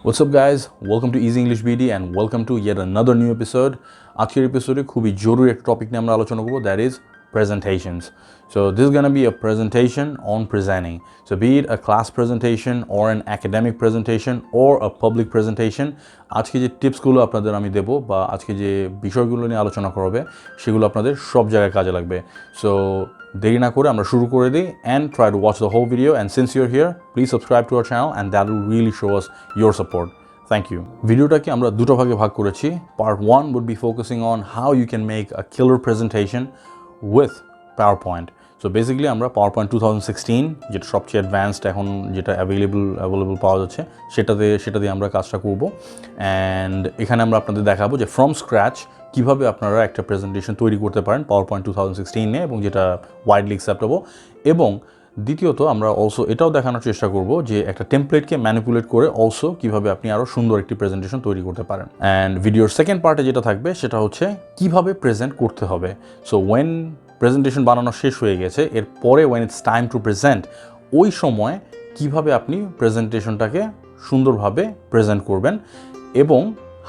What's up guys, welcome to Easy English BD and welcome to yet another new episode. আজকের এপিসোডে খুবই জরুরি একটা টপিক নিয়ে আমরা আলোচনা করব, that is presentations. So this is going to be a presentation on presenting. So be it a class presentation or an academic presentation or a public presentation, আজকে যে টিপসগুলো আপনাদের আমি দেব বা আজকে যে বিষয়গুলো নিয়ে আলোচনা করা হবে সেগুলো আপনাদের সব জায়গায় কাজে লাগবে। So দেরি না করে আমরা শুরু করে দিই and try to watch the whole video, and since you're here please subscribe to our channel and that will really show us your support. Thank you. ভিডিওটাকে আমরা দুটো ভাগে ভাগ করেছি. Part 1 would be focusing on how you can make a killer presentation with PowerPoint. So basically আমরা PowerPoint 2016 যেটা সবচেয়ে advanced এখন যেটা অ্যাভেলেবল পাওয়া যাচ্ছে সেটা দিয়ে আমরা কাজটা করব, অ্যান্ড এখানে আমরা আপনাদের দেখাবো যে ফ্রম স্ক্র্যাচ কীভাবে আপনারা একটা প্রেজেন্টেশন তৈরি করতে পারেন PowerPoint 2016 নিয়ে, এবং যেটা ওয়াইডলি অ্যাকসেপ্টেবল। এবং দ্বিতীয়ত আমরা অলসো এটাও দেখানোর চেষ্টা করব যে একটা টেমপ্লেটকে ম্যানিপুলেট করে অলসো কীভাবে আপনি আরও সুন্দর একটি প্রেজেন্টেশন তৈরি করতে পারেন। অ্যান্ড ভিডিওর সেকেন্ড পার্টে যেটা থাকবে সেটা হচ্ছে কীভাবে প্রেজেন্ট করতে হবে। সো ওয়েন প্রেজেন্টেশন বানানো শেষ হয়ে গেছে, এরপরে when it's time to present, ওই সময় কীভাবে আপনি প্রেজেন্টেশনটাকে সুন্দরভাবে প্রেজেন্ট করবেন এবং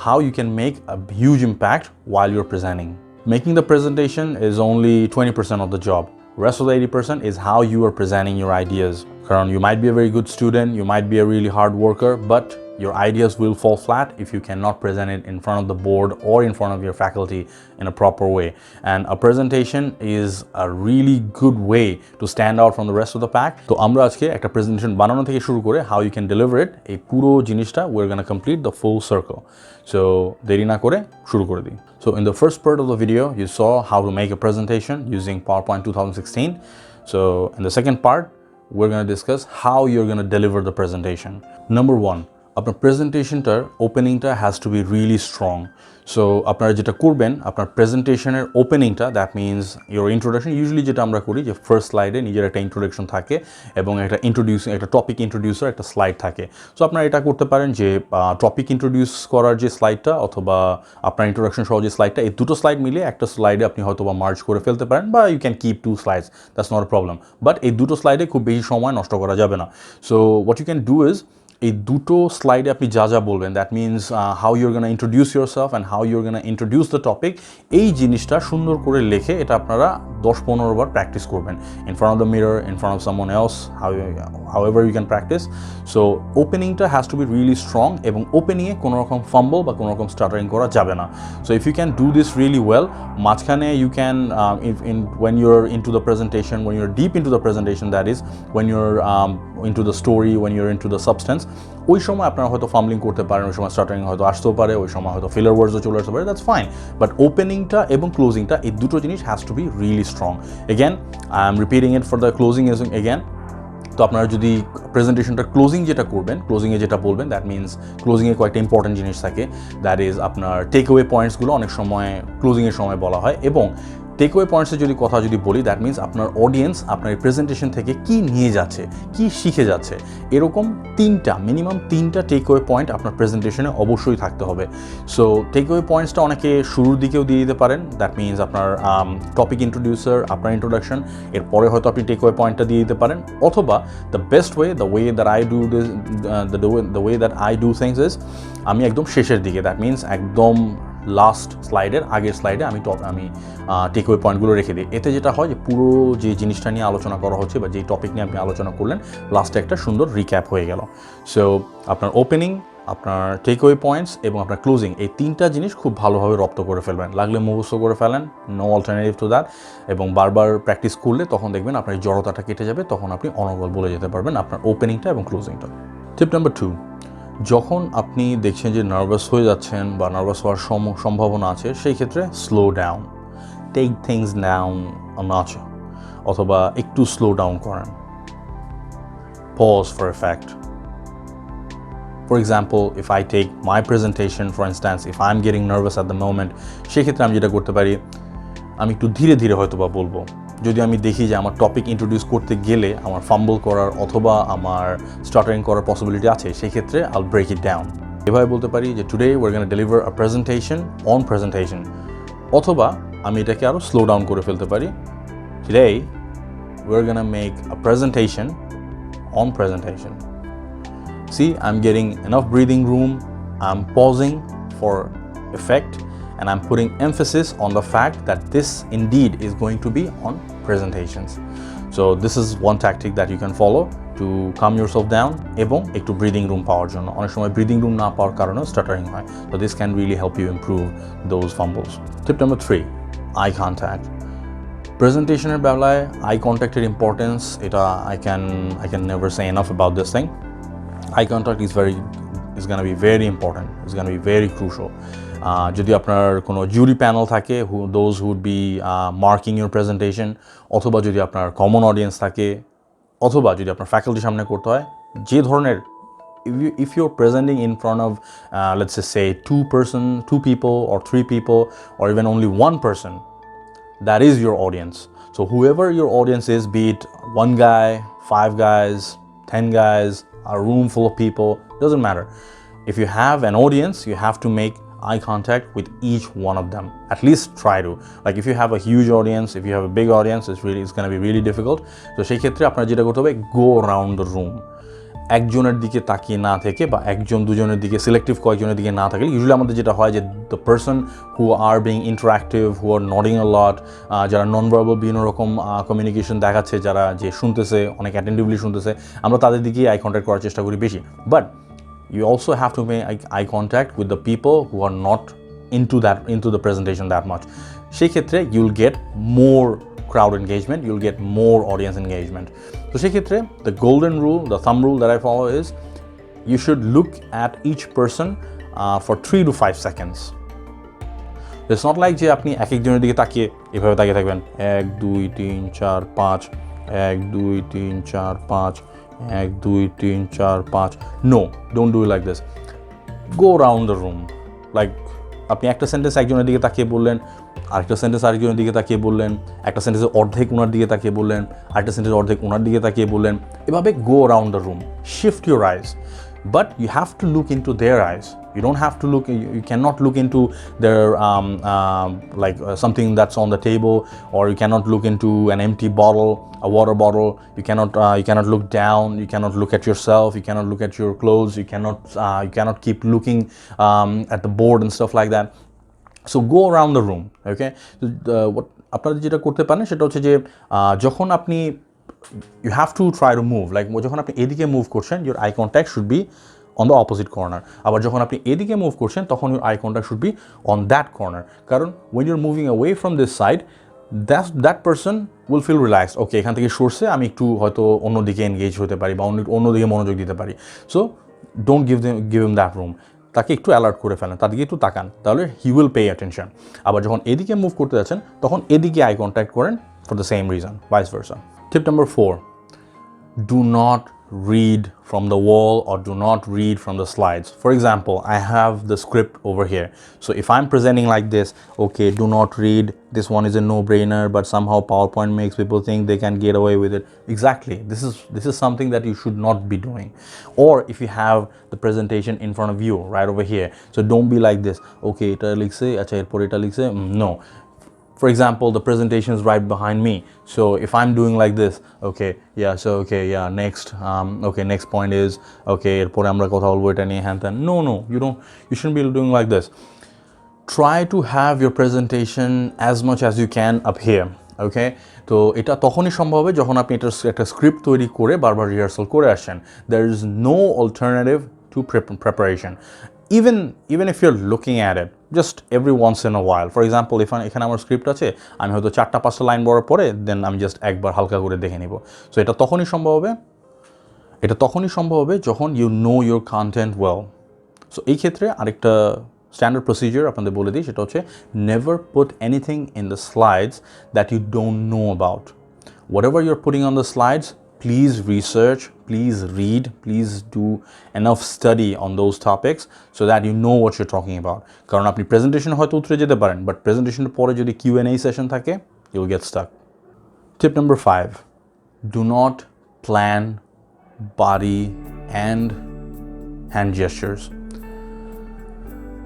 how you can make a huge impact while you're presenting. Making the presentation is only 20% of the job. Rest of the 80% is how you are presenting your ideas. Karan, you might be a very good student, you might be a really hard worker, but your ideas will fall flat if you cannot present it in front of the board or in front of your faculty in a proper way. And a presentation is a really good way to stand out from the rest of the pack. So আমরা আজকে একটা presentation বানানো থেকে শুরু করে how you can deliver it, এই পুরো জিনিসটা we're going to complete the full circle. So দেরি না করে শুরু করে দিই। So in the first part of the video you saw how to make a presentation using PowerPoint 2016. So in the second part we're going to discuss how you're going to deliver the presentation. Number 1, আপনার প্রেজেন্টেশনটার ওপেনিংটা has to be really strong. So আপনারা যেটা করবেন, আপনার প্রেজেন্টেশনের ওপেনিংটা, that means your introduction, usually যেটা আমরা করি যে ফার্স্ট স্লাইডে নিজের একটা ইন্ট্রোডাকশন থাকে এবং একটা টপিক ইন্ট্রোডিউসার একটা স্লাইড থাকে। সো আপনারা এটা করতে পারেন যে টপিক ইন্ট্রোডিউস করার যে স্লাইডটা অথবা আপনার ইন্ট্রোডাকশন সহ যে স্লাইডটা, এই দুটো স্লাইড মিলিয়ে একটা স্লাইডে আপনি হয়তো বা মার্জ করে ফেলতে পারেন, বা you can keep 2 slides, that's not a problem. But এই দুটো স্লাইডে খুব বেশি সময় নষ্ট করা যাবে না। So what you can do is, এই দুটো স্লাইডে আপনি যা বলবেন, that means how you're gonna introduce yourself and how you're gonna introduce the topic, এই জিনিসটা সুন্দর করে লিখে এটা আপনারা 10-15 বার প্র্যাকটিস করবেন in front of the mirror, in front of someone else, however you can practice. So ওপেনিংটা has to be really strong, এবং ওপেনিংয়ে কোনো রকম ফাম্বল বা কোনো রকম স্টাটারিং করা যাবে না। So if you can do this really well, মাঝখানে you can when you're into the presentation, when you're deep into the presentation, that is when you're into the story, when you're into the substance, ওই সময় আপনারা হয়তো ফাম্বলিং করতে পারেন, ওই সময় স্টাটারিং হয়তো আসতেও পারে, ওই সময় হয়তো ফিলার ওয়ার্ডসও চলে আসতে পারে, দ্যাটস ফাইন। বাট ওপেনিংটা এবং ক্লোজিংটা, এই দুটো জিনিস has to be really strong. Again I am repeating it for the closing again. তো আপনারা যদি প্রেজেন্টেশনটা ক্লোজিং যেটা করবেন, ক্লোজিংয়ে যেটা বলবেন, দ্যাট মিনস ক্লোজিংয়ে কয়েকটা ইম্পর্টেন্ট জিনিস থাকে, দ্যাট ইজ আপনার টেক ওয়ে পয়েন্টসগুলো অনেক সময় ক্লোজিংয়ের সময় বলা হয়। এবং টেক ওয়ে পয়েন্টসের কথা যদি বলি, দ্যাট মিনস আপনার অডিয়েন্স আপনার এই প্রেজেন্টেশন থেকে কী নিয়ে যাচ্ছে, কী শিখে যাচ্ছে, এরকম মিনিমাম তিনটা টেক ওয়ে পয়েন্ট আপনার প্রেজেন্টেশনে অবশ্যই থাকতে হবে। সো টেক ওয়ে পয়েন্টসটা অনেকে শুরুর দিকেও দিয়ে দিতে পারেন, দ্যাট মিনস আপনার টপিক ইন্ট্রোডিউসার, আপনার ইন্ট্রোডাকশন, এরপরে হয়তো আপনি টেক ওয়ে পয়েন্টটা দিয়ে দিতে পারেন। অথবা the best way, the way that I do things is, আমি একদম শেষের দিকে, দ্যাট মিনস একদম লাস্ট স্লাইডের আগের স্লাইডে আমি টেক ওয়ে পয়েন্টগুলো রেখে দিই। এতে যেটা হয় যে পুরো যে জিনিসটা নিয়ে আলোচনা করা হচ্ছে বা যেই টপিক নিয়ে আপনি আলোচনা করলেন, লাস্টে একটা সুন্দর রিক্যাপ হয়ে গেল। সো আপনার ওপেনিং, আপনার টেক ওয়ে পয়েন্টস এবং আপনার ক্লোজিং, এই তিনটা জিনিস খুব ভালোভাবে রপ্ত করে ফেলবেন, লাগলে মুখস্থ করে ফেলেন, নো অল্টারনেটিভ টু দ্যাট। এবং বারবার প্র্যাকটিস করলে তখন দেখবেন আপনার জড়তাটা কেটে যাবে, তখন আপনি অনর্গল বলে যেতে পারবেন আপনার ওপেনিংটা এবং ক্লোজিংটা। টিপ নাম্বার 2, যখন আপনি দেখছেন যে নার্ভাস হয়ে যাচ্ছেন বা নার্ভাস হওয়ার সম্ভাবনা আছে, সেই ক্ষেত্রে slow down, take things down a notch, অথবা একটু স্লো ডাউন করেন, pause for effect. For example, if I take my presentation, for instance, if I'm getting nervous at the moment, সেক্ষেত্রে আমি যেটা করতে পারি, আমি একটু ধীরে ধীরে হয়তো বা বলবো। যদি আমি দেখি যে আমার টপিক ইন্ট্রোডিউস করতে গেলে আমার ফাম্বল করার অথবা আমার স্টাটারিং করার পসিবিলিটি আছে, সেই ক্ষেত্রে আইল ব্রেক ইট ডাউন। এভাবে বলতে পারি যে today we are gonna deliver a presentation on presentation, অথবা আমি এটাকে আরও স্লো ডাউন করে ফেলতে পারি, today we are gonna make a presentation on presentation. see, I'm getting enough breathing room, I'm pausing for effect, and I'm putting emphasis on the fact that this indeed is going to be on presentations. So this is one tactic that you can follow to calm yourself down এবং একটু breathing room পাওয়ার জন্য। অনেক সময় breathing room না পাওয়ার কারণে স্টাটারিং হয়। So this can really help you improve those fumbles. Tip number 3, eye contact. প্রেজেন্টেশনের বেলায় I কন্ট্যাক্টের importance, এটা I can never say enough about this thing. Eye contact is going to be very important. It's going to be very crucial. যদি আপনার কোনো জুরি panel থাকে, those who would be marking your presentation, অথবা যদি আপনার common audience থাকে, অথবা যদি আপনার ফ্যাকাল্টির সামনে করতে হয়, যে ধরনের if you're presenting in front of let's just say 2 people or 3 people or even only 1 person, that is your audience. So whoever your audience is, be it 1 guy, 5 guys, 10 guys, a room full of people, doesn't matter. If you have an audience, you have to make eye contact with each one of them. At least try to. Like if you have a huge audience, if you have a big audience, it's going to be really difficult. So সেই ক্ষেত্রে আপনারা যেটা করতে হবে, go around the room. একজনের দিকে তাকিয়ে না থেকে বা একজন দুজনের দিকে, সিলেক্টিভ কয়েকজনের দিকে না থাকলে ইউজুয়ালি আমাদের যেটা হয় যে the person who are being interactive, who are nodding a lot, যারা নন ভার্বাল বিভিন্ন রকম কমিউনিকেশন দেখাচ্ছে, যারা যে শুনতেছে, অনেক অ্যাটেন্টিভলি শুনতেছে, আমরা তাদের দিকেই আই কন্ট্যাক্ট করার চেষ্টা করি বেশি। But you also have to make eye contact with the people who are not into the presentation that much. সেই ক্ষেত্রে you'll get more crowd engagement, you'll get more audience engagement. So সেই ক্ষেত্রে the golden rule, the thumb rule that I follow is you should look at each person for 3 to 5 seconds. It's not like যে আপনি এক একজনের দিকে তাকিয়ে এভাবে তাকিয়ে থাকবেন 1 2 3 4 5 1 2 3 4 5 1 2 3 4 5. No, don't do it like this. Go around the room. Like আপনি একটা সেন্টেন্স একজনের দিকে তাকিয়ে বললেন, আরেকটা সেন্টেন্স আরেকজনের দিকে তাকিয়ে বললেন, একটা সেন্টেন্সের অর্ধেক ওনার দিকে তাকিয়ে বললেন, আরেকটা সেন্টেন্স অর্ধেক ওনার দিকে তাকিয়ে বললেন, এভাবে go around the room. Shift your eyes. But you have to look into their eyes. You don't have to look, you cannot look into their something that's on the table, or you cannot look into an empty bottle, a water bottle. You cannot look down, you cannot look at yourself, you cannot look at your clothes, you cannot keep looking at the board and stuff like that. So go around the room, okay? What আপনারা যেটা করতে পারেন সেটা হচ্ছে যে যখন আপনি you have to try to move, like যখন আপনি এদিকে মুভ করছেন, your eye contact should be on the opposite corner. আবার যখন আপনি এদিকে মুভ করছেন তখন your eye contact should be on that corner. কারণ when you're moving away from this side, that person will feel relaxed. Okay, এখান থেকে সরছে, আমি একটু হয়তো অন্যদিকে এনগেজ হতে পারি বা অন্যদিকে মনোযোগ দিতে পারি। So don't give him that room. তাকে একটু অ্যালার্ট করে ফেলেন, তাদেরকে একটু তাকান, তাহলে he will pay attention. আবার যখন এদিকে মুভ করতে যাচ্ছেন তখন এদিকে আই কন্ট্যাক্ট করেন for the same reason, vice versa. Tip number 4, do not read from the wall or do not read from the slides. For example, I have the script over here. So if I'm presenting like this, okay, do not read, this one is a no-brainer, but somehow PowerPoint makes people think they can get away with it. Exactly. This is something that you should not be doing. Or if you have the presentation in front of you right over here, so don't be like this. Okay, এটা লিখছে, আচ্ছা এরপর এটা লিখছে, no. For example, the presentation is right behind me. So if I'm doing like this, okay, next, next point is, okay, এরপরে আমরা কথা বলবো এটা নিয়ে হ্যান ত্যান. No, you shouldn't be doing like this. Try to have your presentation as much as you can up here, okay? তো এটা তখনই সম্ভব হবে যখন আপনি একটা স্ক্রিপ্ট তৈরি করে বারবার রিহার্সাল করে আসছেন. There is no alternative to preparation. Even if you're looking at it just every once in a while. For example, এখানে আমার স্ক্রিপ্ট আছে, আমি হয়তো 4-5টা লাইন বলার পরে দেন আমি জাস্ট একবার হালকা করে দেখে নিব। সো এটা তখনই সম্ভব হবে যখন you know your content well. So এই ক্ষেত্রে আরেকটা স্ট্যান্ডার্ড প্রসিজার আপনাদের বলে দিই, সেটা হচ্ছে never put anything in the slides that you don't know about. Whatever you're putting on the slides, please research, please read, please do enough study on those topics so that you know what you're talking about. কারণ আপনি presentation হয়তো উতরে যেতে পারেন, but প্রেজেন্টেশনের পরে যদি Q&A session থাকে, you will get stuck. Tip number 5, do not plan body and hand gestures.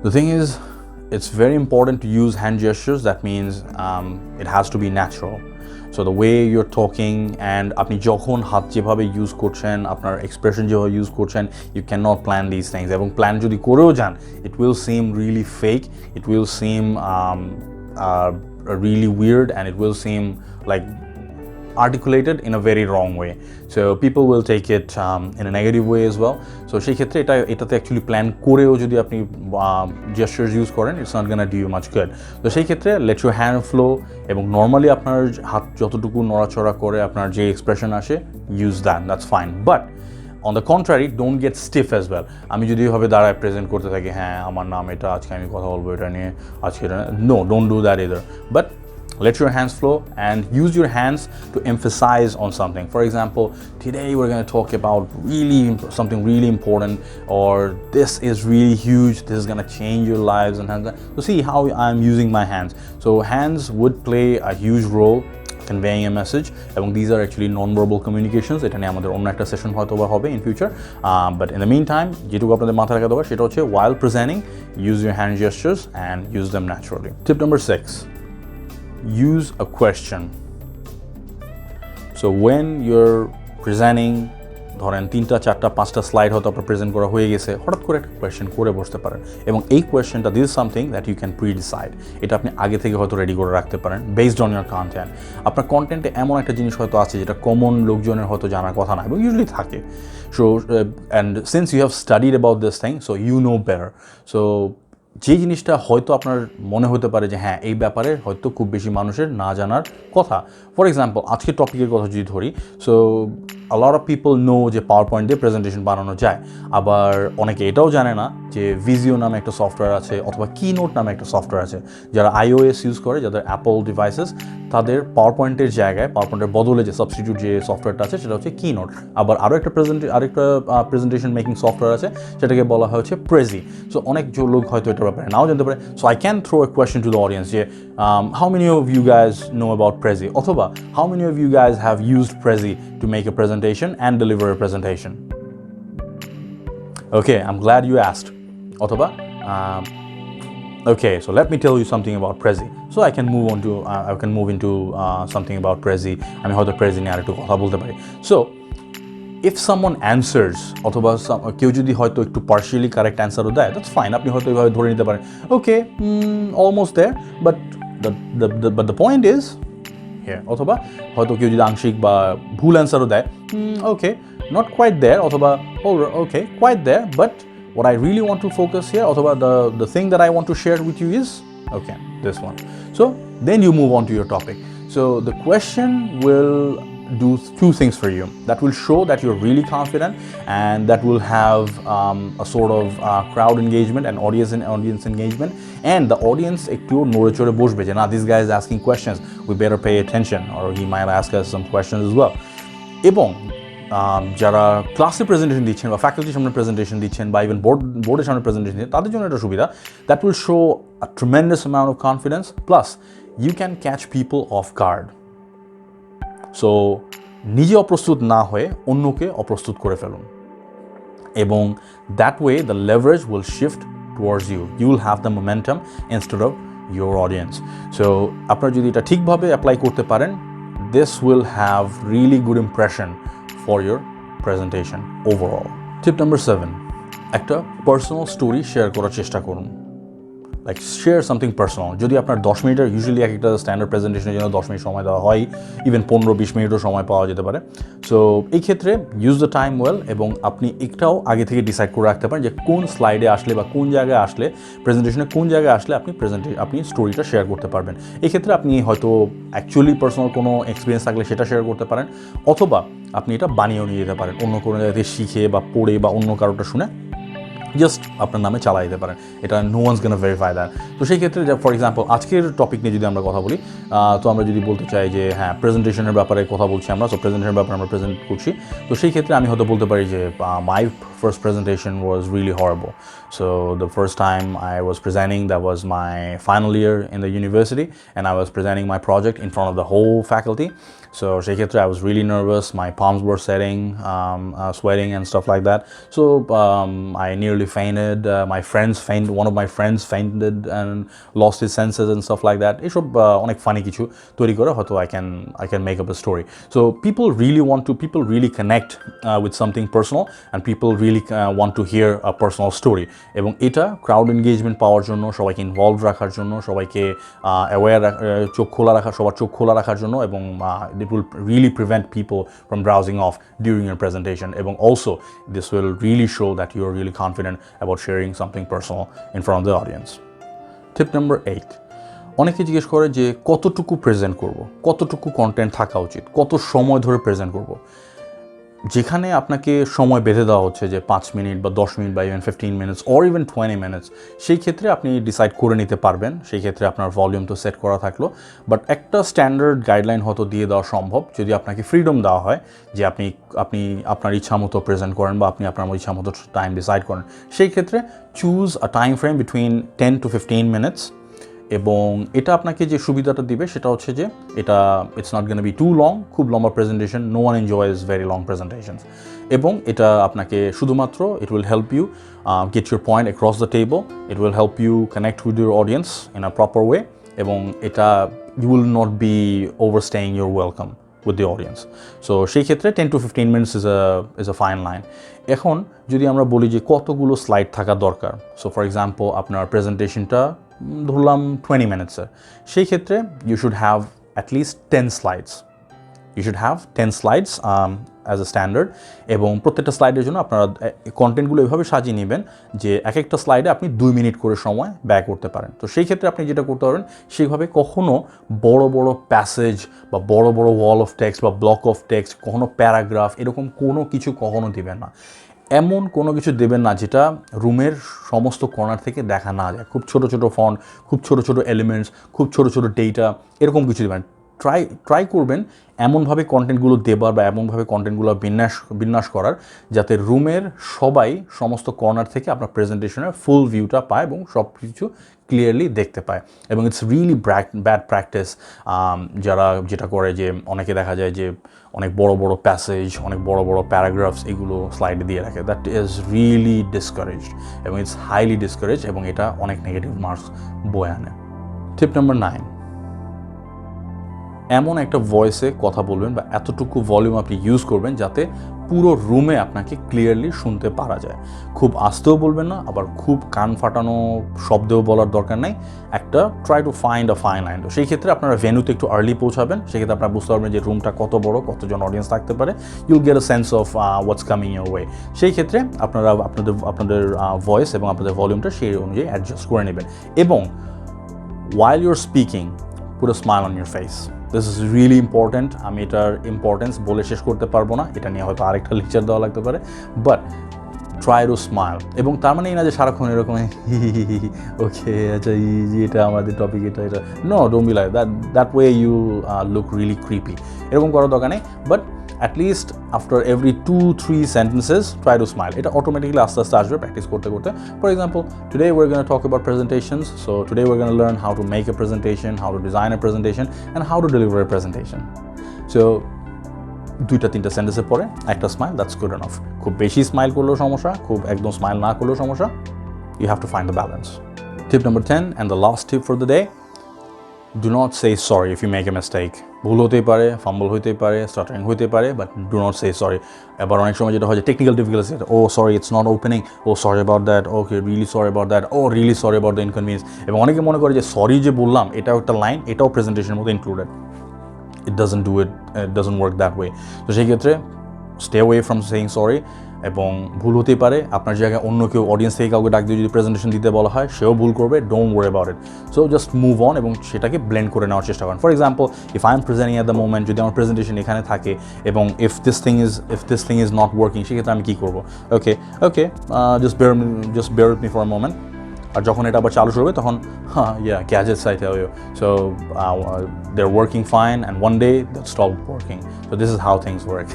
The thing is, it's very important to use hand gestures. That means it has to be natural. So the way you're talking and আপনি যখন হাত যেভাবে use করছেন, আপনার expression যেভাবে use করছেন, you cannot plan these things. এবং plan যদি করেও যান, it will seem really fake, it will seem really weird, and it will seem like articulated in a very wrong way. So people will take it in a negative way as well. So সেই ক্ষেত্রে এটাতে actually plan করেও যদি আপনি gestures use করেন, it's not gonna do you much good. তো সেই ক্ষেত্রে লেট ইউর হ্যান্ড ফ্লো, এবং নর্মালি আপনার হাত যতটুকু নড়াচড়া করে আপনার যে এক্সপ্রেশন আসে, use that's fine. But on the contrary, don't get stiff as well. আমি যদি এভাবে দাঁড়ায় প্রেজেন্ট করতে থাকি, হ্যাঁ আমার নাম এটা, আজকে আমি কথা বলবো এটা নিয়ে, আজকে এটা, no, don't do that either. But let your hands flow and use your hands to emphasize on something. For example, today we're going to talk about something really important, or this is really huge, this is going to change your lives, and so see how I'm using my hands. So hands would play a huge role conveying a message, and these are actually non-verbal communications. এটা নিয়ে আমাদের অন্য একটা session হয়তো বা হবে in future, but in the meantime যেটুকু আপনাদের মাথায় রাখা দরকার সেটা হচ্ছে while presenting, use your hand gestures and use them naturally. Tip number 6, use a question. So when you're presenting, ধরেন 3টা 4টা 5টা স্লাইড হয়তো আপনার প্রেজেন্ট করা হয়ে গেছে, হঠাৎ করে একটা কোয়েশ্চেন করে বসতে পারেন, এবং এই কোয়েশ্চেনটা, this is something that you can predecide. এটা আপনি আগে থেকে হয়তো রেডি করে রাখতে পারেন বেসড অন ইয়ার কন্টেন্ট। আপনার কন্টেন্টে এমন একটা জিনিস হয়তো আছে যেটা কমন লোকজনের হয়তো জানার কথা না, এবং ইউজুয়ালি থাকে। So and since you have studied about this thing, so you know better. So যে জিনিসটা হয়তো আপনার মনে হতে পারে যে হ্যাঁ এই ব্যাপারে হয়তো খুব বেশি মানুষের না জানার কথা। ফর এক্সাম্পল, আজকের টপিকের কথা যদি ধরি, so a lot of people know যে পাওয়ার পয়েন্ট দিয়ে প্রেজেন্টেশন বানানো যায়, আবার অনেকে এটাও জানে না যে ভিজিও নামে একটা সফটওয়্যার আছে, অথবা কিনোট নামে একটা সফটওয়্যার আছে। যারা iOS ইউজ করে, যাদের অ্যাপল ডিভাইসেস, তাদের পাওয়ার পয়েন্টের জায়গায়, পাওয়ার পয়েন্টের বদলে যে সাবস্টিটিউট যে সফটওয়্যারটা আছে সেটা হচ্ছে কিনোট। আবার আরেকটা প্রেজেন্টেশন মেকিং সফটওয়্যার আছে, সেটাকে বলা হয় হচ্ছে প্রেজি। সো অনেক লোক হয়তো এটার ব্যাপারে নাও জানতে পারে। So I can throw a question to the audience যে how many of you guys know about Prezi, অথবা how many of you guys have used Prezi to make a presentation and deliver a presentation? Okay, I'm glad you asked. Otoba, okay, so let me tell you something about Prezi. So I can move into something about Prezi. I mean, how the Prezi niye arektu kotha bolte pari. So if someone answers, অথবা কেউ যদি হয়তো একটু partially correct answer ও দেয়, that's fine. আপনি হয়তো এইভাবে ধরে নিতে পারেন, okay, almost there, but the point is here. অথবা হয়তো কেউ যদি আংশিক বা ভুল অ্যান্সারও দেয়, ওকে, নট কোয়াইট দেয়ার, অথবা okay, quite there, but what I really want to focus here, অথবা the thing that I want to share with you is, okay, this one. So then you move on to your topic. So the question will do two things for you. That will show that you're really confident, and that will have a sort of crowd engagement and audience engagement, and the audience ektu nore chore boshbe je na, this guy is asking questions, we better pay attention, or he might ask us some questions as well. এবং যারা ক্লাসে presentation দিচ্ছেন, বা ফ্যাকাল্টির সামনে presentation দিচ্ছেন, বা even বোর্ডের সামনে প্রেজেন্টেশন দিচ্ছেন, তাদের জন্য এটা সুবিধা। That will show a tremendous amount of confidence, plus you can catch people off guard. So নিজে অপ্রস্তুত না হয়ে অন্যকে অপ্রস্তুত করে ফেলুন, এবং that way the leverage will shift towards you. You will have the momentum instead of your audience. So আপনারা যদি এটা ঠিকভাবে অ্যাপ্লাই করতে পারেন, this will have really good impression for your presentation overall. Tip number 7, একটা personal story share করার চেষ্টা করুন। Like share something personal. যদি আপনার 10 মিনিটের, ইউজুয়ালি একটা স্ট্যান্ডার্ড প্রেজেন্টেশনের জন্য 10 মিনিট সময় দেওয়া হয়, ইভেন 15-20 মিনিটও সময় পাওয়া যেতে পারে। সো এই ক্ষেত্রে ইউজ দ্য টাইম ওয়েল, এবং আপনি একটাও আগে থেকে ডিসাইড করে রাখতে পারেন যে কোন স্লাইডে আসলে বা কোন জায়গায় আসলে, প্রেজেন্টেশনে কোন জায়গায় আসলে আপনি স্টোরিটা শেয়ার করতে পারবেন। এই ক্ষেত্রে আপনি হয়তো অ্যাকচুয়ালি পার্সোনাল কোনো এক্সপিরিয়েন্স থাকলে সেটা শেয়ার করতে পারেন, অথবা আপনি এটা বানিয়েও নিয়ে যেতে পারেন, অন্য কোনো জায়গাতে শিখে বা পড়ে বা অন্য কারোটা শুনে জাস্ট আপনার নামে চালাই দিতে পারেন। এটা no one's gonna verify that. তো সেই ক্ষেত্রে, ফর এক্সাম্পল আজকের টপিক নিয়ে যদি আমরা কথা বলি, তো আমরা যদি বলতে চাই যে হ্যাঁ প্রেজেন্টেশনের ব্যাপারে কথা বলছি আমরা, সো প্রেজেন্টেশনের ব্যাপারে আমরা প্রেজেন্ট করছি, তো সেই ক্ষেত্রে আমি হয়তো বলতে পারি যে মাই first presentation was really horrible. So the first time I was presenting, that was my final year in the university, and I was presenting my project in front of the whole faculty. So সেই ক্ষেত্রে I was really nervous, my palms were sweating and stuff like that. So I nearly nearly fainted, one of my friends fainted and lost his senses and stuff like that. এসব অনেক funny কিছু তৈরি করে হয়তো I can make up a story. So people really connect with something personal, and people really want to hear a personal story. এবং এটা crowd engagement পাওয়ার জন্য, সবাইকে ইনভলভ রাখার জন্য, সবাইকে অ্যাওয়্যার সবার চোখ খোলা রাখার জন্য, এবং it will really prevent people from browsing off during your presentation. এবং also this will really show that you are really confident about sharing something personal in front of the audience. Tip number 8. অনেকে জিজ্ঞেস করে যে কতটুকু present করব, কতটুকু content থাকা উচিত, কত সময় ধরে প্রেজেন্ট করব। যেখানে আপনাকে সময় বেঁধে দেওয়া হচ্ছে যে 5 মিনিট বা 10 মিনিট বা even 15 minutes or even 20 minutes, সেই ক্ষেত্রে আপনি ডিসাইড করে নিতে পারবেন, সেই ক্ষেত্রে আপনার ভলিউম তো সেট করা থাকলো। বাট একটা স্ট্যান্ডার্ড গাইডলাইন হয়তো দিয়ে দেওয়া সম্ভব যদি আপনাকে ফ্রিডম দেওয়া হয় যে আপনি আপনার ইচ্ছা মতো প্রেজেন্ট করেন বা আপনি আপনার ইচ্ছা মতো টাইম ডিসাইড করেন। সেই ক্ষেত্রে choose a time frame between 10 to 15 minutes. এবং এটা আপনাকে যে সুবিধাটা দিবে সেটা হচ্ছে যে এটা it's not gonna be too long, খুব লম্বা presentation, no one enjoys very long presentations. এবং এটা আপনাকে শুধুমাত্র it will help you get your point across the table, it will help you connect with your audience in a proper way, এবং এটা you will not be overstaying your welcome with the audience. So সেই ক্ষেত্রে 10 to 15 minutes is a fine line. এখন যদি আমরা বলি যে কতগুলো স্লাইড থাকা দরকার, সো ফর এক্সাম্পল আপনার প্রেজেন্টেশনটা ধরলাম 20 মিনিটসের, সেই ক্ষেত্রে you should have at least 10 slides. You should have 10 slides as a standard, এবং প্রত্যেকটা স্লাইডের জন্য আপনারা কন্টেন্টগুলো এভাবে সাজিয়ে নেবেন যে এক একটা স্লাইডে আপনি 2 মিনিট করে সময় ব্যয় করতে পারেন। তো সেই ক্ষেত্রে আপনি যেটা করতে পারেন, সেইভাবে কখনো বড় বড় প্যাসেজ বা বড় বড় ওয়াল অফ টেক্সট বা ব্লক অফ টেক্সট, কখনো প্যারাগ্রাফ, এরকম কোনো কিছু কখনো দিবেন না। এমন কোনো কিছু দেবেন না যেটা রুমের সমস্ত কর্নার থেকে দেখা না যায়। খুব ছোট ছোট ফন্ট, খুব ছোট ছোট এলিমেন্টস, খুব ছোট ছোট ডেটা, এরকম কিছু দেবেন। ট্রাই করবেন এমনভাবে কন্টেন্টগুলো দেবার বা এমনভাবে কন্টেন্টগুলো বিন্যাস করার যাতে রুমের সবাই সমস্ত কর্নার থেকে আপনার প্রেজেন্টেশনের ফুল ভিউটা পায় এবং সব কিছু ক্লিয়ারলি দেখতে পায়। এবং ইটস রিয়েলি ব্যাড প্র্যাকটিস যারা যেটা করে, যে অনেকে দেখা যায় যে অনেক বড় বড় প্যাসেজ, অনেক বড় বড় প্যারাগ্রাফস এগুলো স্লাইডে দিয়ে রাখে। দ্যাট ইজ রিয়েলি ডিসকারেজড এবং ইটস হাইলি ডিসকারেজ, এবং এটা অনেক নেগেটিভ মার্কস বয়ে আনে। টিপ নাম্বার 9, এমন একটা ভয়েসে কথা বলবেন বা এতটুকু ভলিউম আপনি ইউজ করবেন যাতে পুরো রুমে আপনাকে ক্লিয়ারলি শুনতে পারা যায়। খুব আস্তেও বলবেন না, আবার খুব কান ফাটানো শব্দেও বলার দরকার নেই। একটা try to find a fine line. তো সেই ক্ষেত্রে আপনারা ভেন্যুতে একটু আর্লি পৌঁছাবেন, সেক্ষেত্রে আপনারা বুঝতে পারবেন যে রুমটা কত বড়, কতজন অডিয়েন্স থাকতে পারে। ইউল get a sense of what's coming your way. সেই ক্ষেত্রে আপনারা আপনাদের ভয়েস এবং আপনাদের ভলিউমটা সেই অনুযায়ী অ্যাডজাস্ট করে নেবেন। এবং while you're speaking, put a smile on your face. This is really important. আমি এটার ইম্পর্টেন্স বলে শেষ করতে পারবো না, এটা নিয়ে হয়তো আরেকটা লেকচার দেওয়া লাগতে পারে, বাট ট্রাই টু স্মাইল। এবং তার মানে এই না যে সারাক্ষণ এরকম ওকে আচ্ছা এটা আমাদের টপিক, এটা no, don't be like that way you look really creepy. এরকম করার দরকার নেই, but at least after every 2-3 sentences try to smile. এটা অটোমেটিক্যালি আস্তে আস্তে আসবে প্র্যাকটিস করতে করতে। For example, today we're going to talk about presentations. So today we're going to learn how to make a presentation, how to design a presentation, and how to deliver a presentation. So 2-3 সেন্টেন্সের পরে একটা smile, that's good enough. খুব বেশি smile করলেও সমস্যা, খুব একদম smile না করলেও সমস্যা। You have to find the balance. Tip number 10 and the last tip for the day, do not say sorry if you make a mistake. ভুল হতেই পারে, ফাম্বল হইতেই পারে, স্টাটারিং হইতে পারে, but do not say sorry. এবার অনেক সময় যেটা হয় যে technical difficulty, oh sorry it's not opening, oh sorry about that, okay really sorry about that, oh really sorry about the inconvenience. এবং অনেকে মনে করে যে সরি যে বললাম এটাও একটা লাইন, এটাও প্রেজেন্টেশনের মধ্যে included. It doesn't work that way. তো সেই ক্ষেত্রে stay away from saying sorry. এবং ভুল হতেই পারে, আপনার জায়গায় অন্য কেউ অডিয়েন্স থেকে কাউকে ডাক দিয়ে যদি প্রেজেন্টেশন দিতে বলা হয়, সেও ভুল করবে, don't worry about it. So just move on এবং সেটাকে ব্লেন্ড করে নেওয়ার চেষ্টা করেন। For example, if I am presenting at the moment, যদি আমার প্রেজেন্টেশন এখানে থাকে এবং if this thing is not working, সেক্ষেত্রে আমি কী করবো? Okay just bear with me for a moment. আর যখন এটা আবার চালু করবে তখন gadgets I tell you, so they are working fine and one day that stop working. So this is how things work.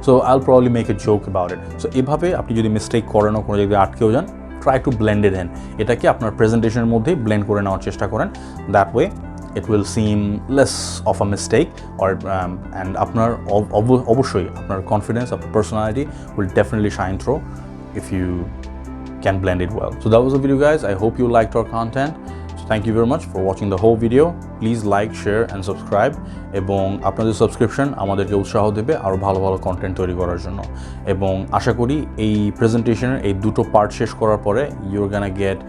So I will probably make a joke about it. So এভাবে আপনি যদি mistake করেন ও কোনো জায়গায় আটকেও যান, try to blend it in. এটাকে আপনার প্রেজেন্টেশনের মধ্যেই ব্লেন্ড করে নেওয়ার চেষ্টা করেন। That way it will seem less of a mistake, or and আপনার অবশ্যই আপনার confidence, আপনার personality will definitely shine through if you can blend it well. So that was the video, guys. I hope you liked our content. So thank you very much for watching the whole video. Please like, share and subscribe, এবং আপনাদের subscription আমাদেরকে উৎসাহ দেবে আরও ভালো ভালো content তৈরি করার জন্য। এবং আশা করি এই প্রেজেন্টেশনের এই দুটো পার্ট শেষ করার পরে you're gonna get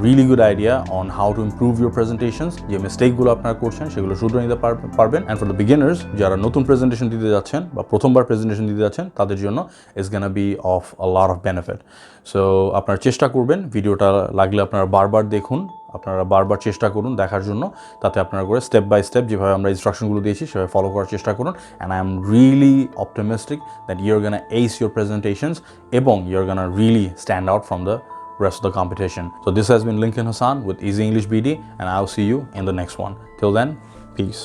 really good idea on how to improve your presentations. যে মিস্টেকগুলো আপনারা করছেন সেগুলো শুধরে নিতে পারবেন। অ্যান্ড ফর দ্য বিগিনার্স, যারা নতুন প্রেজেন্টেশন দিতে যাচ্ছেন বা প্রথমবার প্রেজেন্টেশন দিতে যাচ্ছেন, তাদের জন্য it's Gaana B of a lot of benefit. So আপনারা চেষ্টা করবেন ভিডিওটা লাগলে আপনারা বারবার দেখুন, আপনারা বারবার চেষ্টা করুন দেখার জন্য, তাতে আপনারা করে স্টেপ বাই স্টেপ যেভাবে আমরা ইনস্ট্রাকশনগুলো দিয়েছি সেভাবে ফলো করার চেষ্টা করুন। And I am really optimistic that you're gonna ace your presentations এবং you're gonna really stand out from the rest of the competition. So this has been Lincoln Hassan with Easy English BD, and I'll see you in the next one. Till then, peace.